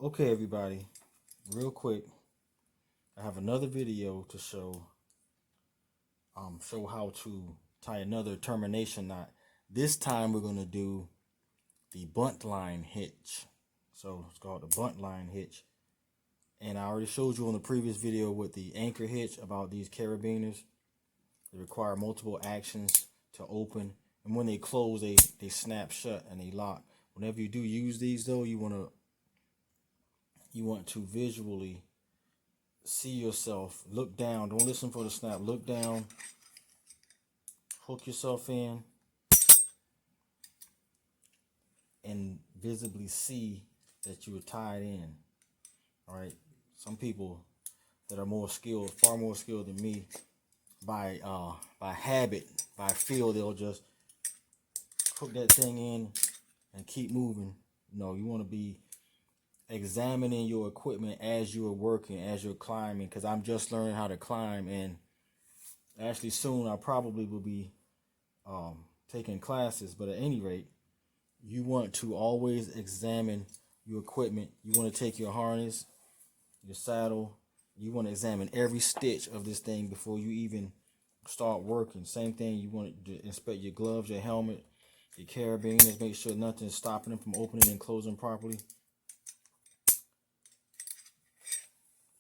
Okay, everybody, real quick, I have another video to show how to tie another termination knot. This time we're gonna do the buntline hitch. So it's called the buntline hitch. And I already showed you on the previous video with the anchor hitch about these carabiners. They require multiple actions to open, and when they close, they snap shut and they lock. Whenever you do use these, though, you want to visually see yourself. Look down. Don't listen for the snap. Look down. Hook yourself in and visibly see that you are tied in. All right. Some people that are more skilled, far more skilled than me, by habit, by feel, they'll just hook that thing in and keep moving. No, you want to be examining your equipment as you are working, as you're climbing, because I'm just learning how to climb, and actually soon I probably will be taking classes. But at any rate, you want to always examine your equipment. You want to take your harness, your saddle, you want to examine every stitch of this thing before you even start working. Same thing, you want to inspect your gloves, your helmet, your carabiners, make sure nothing's stopping them from opening and closing properly,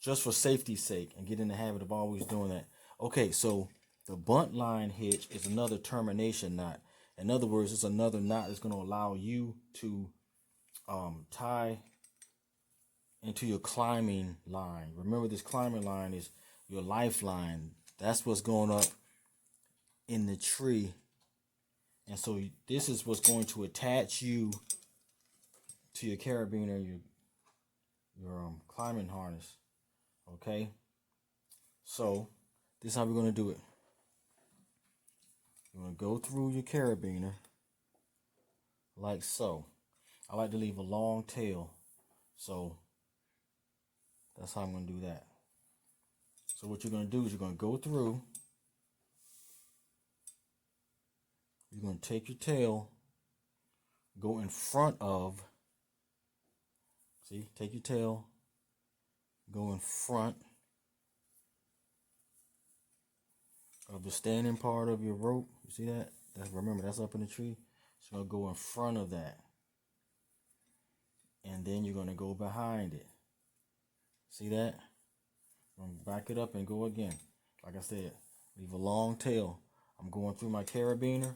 just for safety's sake, and get in the habit of always doing that. Okay, so the buntline hitch is another termination knot. In other words, it's another knot that's going to allow you to tie into your climbing line. Remember, this climbing line is your lifeline. That's what's going up in the tree. And so this is what's going to attach you to your carabiner, your climbing harness. Okay, so this is how we're going to do it. You're going to go through your carabiner like so. I like to leave a long tail, so that's how I'm going to do that. So what you're going to do is you're going to go through, you're going to take your tail, go in front of, see, take your tail, go in front of the standing part of your rope. You see that? Remember, that's up in the tree. So you're going to go in front of that. And then you're going to go behind it. See that? I'm going to back it up and go again. Like I said, leave a long tail. I'm going through my carabiner.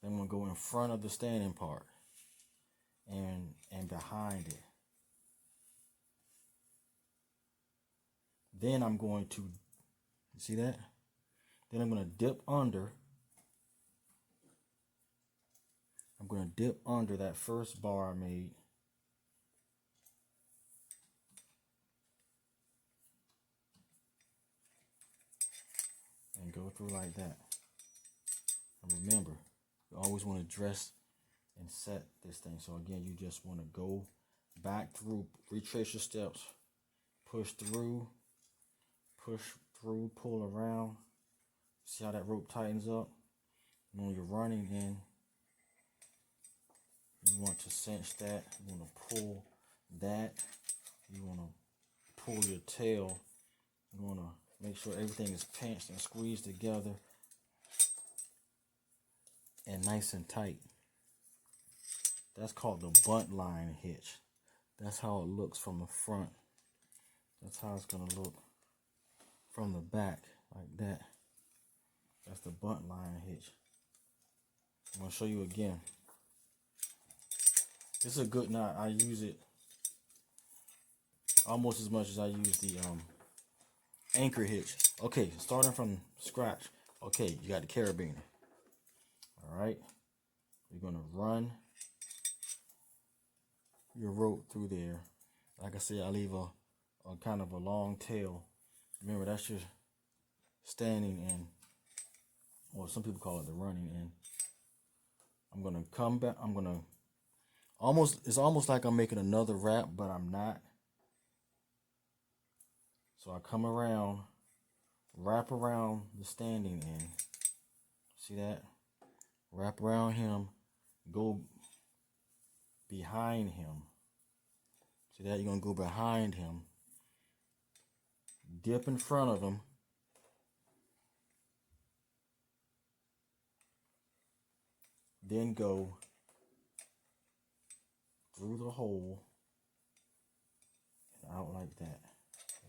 Then I'm going to go in front of the standing part and behind it. Then I'm going to, see that? Then I'm going to dip under. I'm going to dip under that first bar I made. And go through like that. And remember, you always want to dress and set this thing. So again, you just want to go back through, retrace your steps, push through, pull around. See how that rope tightens up? And when you're running, then you want to cinch that. You want to pull that. You want to pull your tail. You want to make sure everything is pinched and squeezed together and nice and tight. That's called the buntline hitch. That's how it looks from the front. That's how it's going to look from the back, like that. That's the buntline hitch. I'm going to show you again. This is a good knot. I use it almost as much as I use the anchor hitch. Okay, starting from scratch. Okay, you got the carabiner. All right, you're going to run your rope through there. Like I said, I leave a kind of a long tail. Remember, that's your standing end, or some people call it the running end. I'm going to come back. I'm going to it's almost like I'm making another wrap, but I'm not. So I come around, wrap around the standing end. See that? Wrap around him, go behind him. See that? You're going to go behind him, dip in front of him, then go through the hole and out like that.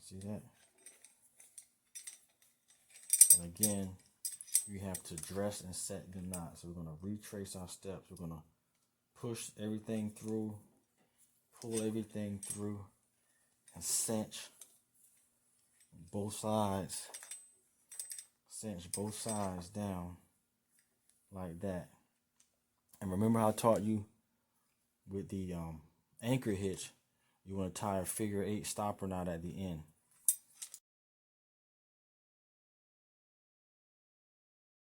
See that? And again, you have to dress and set the knot. So we're going to retrace our steps. We're going to push everything through, pull everything through, and cinch both sides. Cinch both sides down like that. And remember how I taught you with the anchor hitch, you want to tie a figure 8 stopper knot at the end.